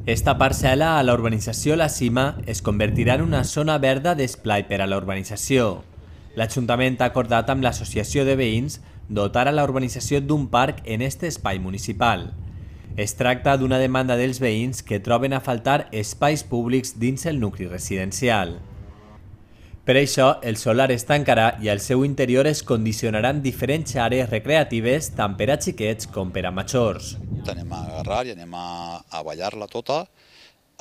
Esta parcel·la a la urbanització La Cima es convertirà en una zona verda d'esplai per a la urbanització. L'Ajuntament ha acordat amb l'Associació de Veïns dotar a la urbanització d'un parc en este espai municipal. Es tracta d'una demanda dels veïns que troben a faltar espais públics dins el nucli residencial. Per això, el solar es tancarà i al seu interior es condicionaran diferents àrees recreatives tant per a xiquets com per a majors. Anem a agarrar i anem a ballar-la tota,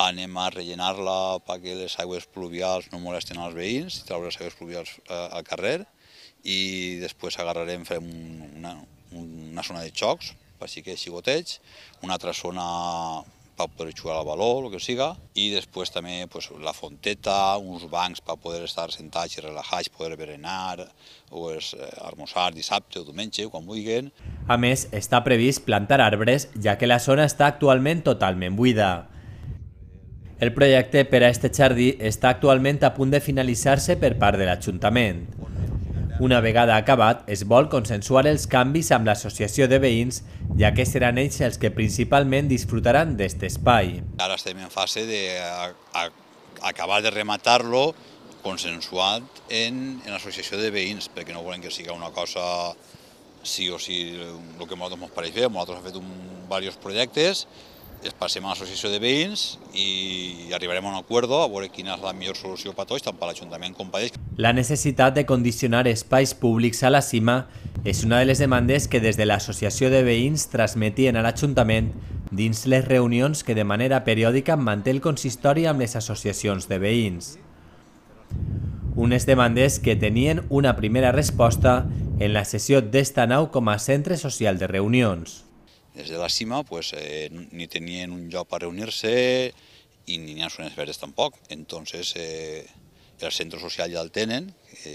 anem a rellenar-la perquè les aigües pluvials no molesten als veïns, treure les aigües pluvials al carrer, i després agarrarem, farem una zona de jocs per xiquets i xicotets, una altra zona per poder jugar al baló, el que siga, i després també la fonteta, uns bancs per poder estar sentats i relajats, poder berenar o almoçar dissabte o diumenge, quan vulguin. A més, està previst plantar arbres, ja que la zona està actualment totalment buida. El projecte per a este jardí està actualment a punt de finalitzar-se per part de l'Ajuntament. Una vegada acabat, es vol consensuar els canvis amb l'associació de veïns, ja que seran ells els que principalment disfrutaran d'aquest espai. Ara estem en fase d'acabar de rematar-lo consensuat en l'associació de veïns, perquè no volem que sigui una cosa sí o sí el que a nosaltres ens pareix bé. Nosaltres hem fet diversos projectes, els passem a l'associació de veïns i arribarem a un acord a veure quina és la millor solució per a tots, tant per l'Ajuntament com per a ells. La necessitat de condicionar espais públics a La Cima és una de les demandes que des de l'Associació de Veïns transmetien a l'Ajuntament dins les reunions que de manera periòdica manté el consistori amb les associacions de veïns. Unes demandes que tenien una primera resposta en la cessió d'esta nau com a centre social de reunions. Des de La Cima ni tenien un lloc per reunir-se i ni ha zones verdes tampoc. Entonces, el centre social ja el tenen,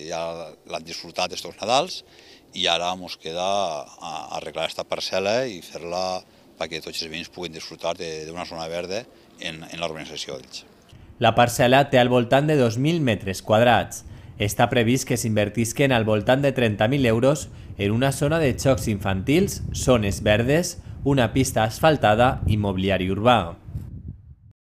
ja l'han disfrutat estos Nadals i ara ens queda arreglar aquesta parcel·la i fer-la perquè tots els veïns puguin disfrutar d'una zona verda en la urbanització d'ells. La parcel·la té al voltant de 2.000 metres quadrats. Està previst que s'invertisquen al voltant de 30.000 euros en una zona de jocs infantils, zones verdes, una pista asfaltada i mobiliari urbà.